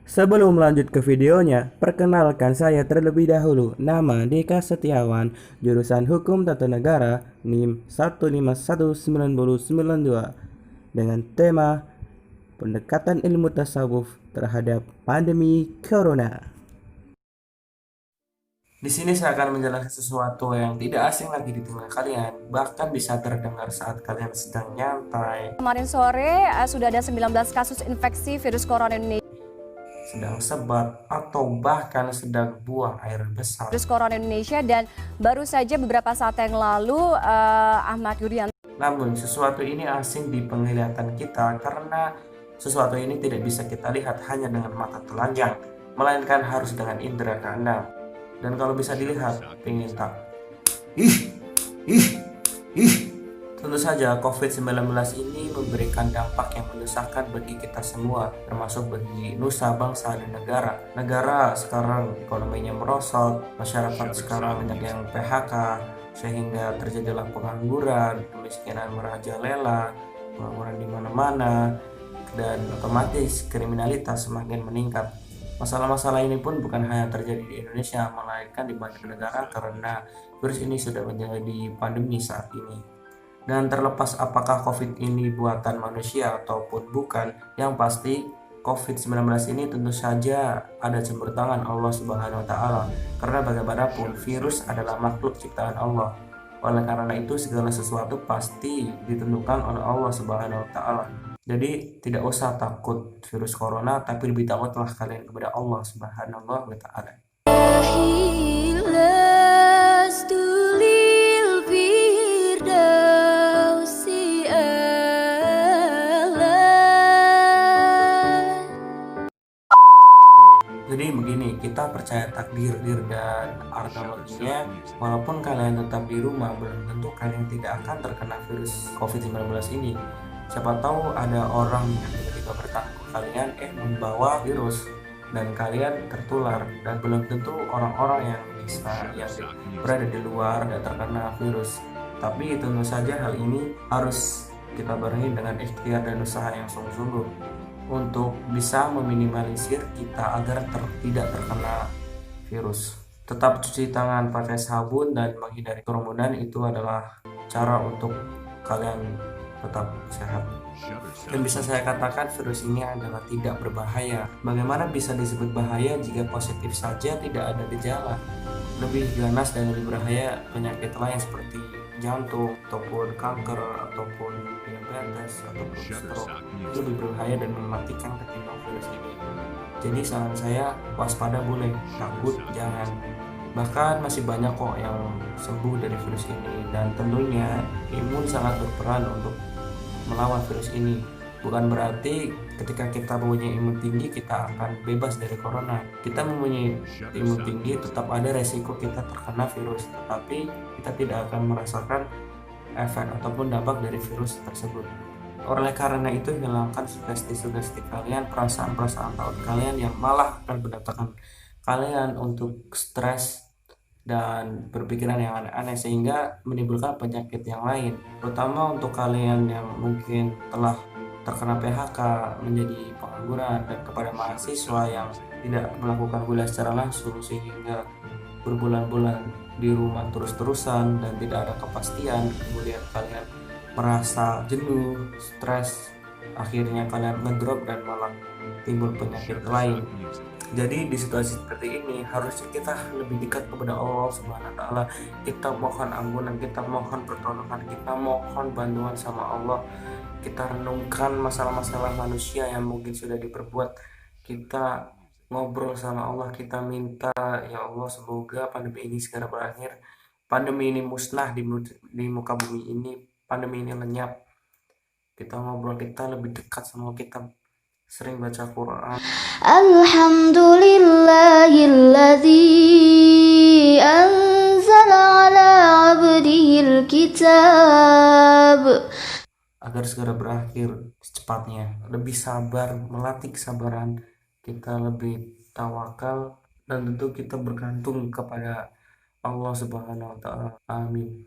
Sebelum lanjut ke videonya, perkenalkan saya terlebih dahulu. Nama Deka Setiawan, jurusan Hukum Tata Negara, NIM 1519092, dengan tema Pendekatan Ilmu Tasawuf terhadap Pandemi Corona. Di sini saya akan menjelaskan sesuatu yang tidak asing lagi di telinga kalian, bahkan bisa terdengar saat kalian sedang nyantai, Kemarin sore sudah ada 19 kasus infeksi virus corona Indonesia. sedang sebat, atau bahkan sedang buang air besar. Dan baru saja beberapa saat yang lalu Ahmad Yuryanto. Namun sesuatu ini asing di penglihatan kita karena sesuatu ini tidak bisa kita lihat hanya dengan mata telanjang, melainkan harus dengan indera keenam. Dan kalau bisa dilihat, pengen tak. Ih, ih, ih. Tentu saja COVID-19 ini memberikan dampak yang menyusahkan bagi kita semua, termasuk bagi nusa bangsa dan negara. Negara sekarang ekonominya merosot, masyarakat sekarang banyak yang PHK, sehingga terjadilah pengangguran, kemiskinan merajalela, pengangguran di mana-mana, dan otomatis kriminalitas semakin meningkat. Masalah-masalah ini pun bukan hanya terjadi di Indonesia, melainkan di banyak negara karena virus ini sudah menjadi pandemi saat ini. Dan terlepas apakah COVID ini buatan manusia ataupun bukan, yang pasti COVID-19 ini tentu saja ada campur tangan Allah Subhanahu wa taala. Karena bagaimanapun virus adalah makhluk ciptaan Allah. Oleh karena itu segala sesuatu pasti ditentukan oleh Allah Subhanahu wa taala. Jadi tidak usah takut virus corona, tapi lebih takutlah kalian kepada Allah Subhanahu wa taala. Jadi begini, kita percaya takdir dan arkeologinya, walaupun kalian tetap di rumah, belum tentu kalian tidak akan terkena virus COVID-19 ini. Siapa tahu ada orang yang tiba-tiba bertanya ke kalian, membawa virus, dan kalian tertular, dan belum tentu orang-orang yang berada di luar dan terkena virus. Tapi tentu saja hal ini harus kita barengi dengan ikhtiar dan usaha yang sungguh-sungguh untuk bisa meminimalisir kita agar tidak terkena virus. Tetap cuci tangan pakai sabun dan menghindari kerumunan, itu adalah cara untuk kalian tetap sehat. Dan bisa saya katakan virus ini adalah tidak berbahaya. Bagaimana bisa disebut bahaya jika positif saja tidak ada gejala? Lebih ganas dan lebih berbahaya penyakit lain seperti jantung ataupun kanker ataupun diabetes ataupun stroke, itu lebih berbahaya dan mematikan ketimbang virus ini. Jadi saran saya, waspada boleh, takut jangan. Bahkan masih banyak kok yang sembuh dari virus ini, dan tentunya imun sangat berperan untuk melawan virus ini. Bukan berarti ketika kita mempunyai imun tinggi kita akan bebas dari corona. Kita mempunyai imun tinggi, tetap ada resiko kita terkena virus, tetapi kita tidak akan merasakan efek ataupun dampak dari virus tersebut. Oleh karena itu, hilangkan sugesti-sugesti kalian, perasaan-perasaan takut kalian yang malah akan mendatangkan kalian untuk stres dan berpikiran yang aneh-aneh sehingga menimbulkan penyakit yang lain, terutama untuk kalian yang mungkin telah terkena PHK, menjadi pengangguran, dan kepada mahasiswa yang tidak melakukan kuliah secara langsung sehingga berbulan-bulan di rumah terus-terusan dan tidak ada kepastian, kemudian kalian merasa jenuh, stres, akhirnya kalian ngedrop dan malah timbul penyakit lain. Jadi di situasi seperti ini harusnya kita lebih dekat kepada Allah Subhanahu wa taala. Kita mohon ampunan, kita mohon pertolongan, kita mohon bantuan sama Allah. Kita renungkan masalah-masalah manusia yang mungkin sudah diperbuat. Kita ngobrol sama Allah, kita minta, ya Allah semoga pandemi ini segera berakhir. Pandemi ini musnah di muka bumi ini, pandemi ini lenyap. Kita ngobrol, kita lebih dekat sama Allah, kita sering baca Quran. Alhamdulillahilladzi anzala ala abdihil kitab, agar segera berakhir secepatnya. Lebih sabar, melatih kesabaran, kita lebih tawakal, dan tentu kita bergantung kepada Allah Subhanahu wa taala. Amin.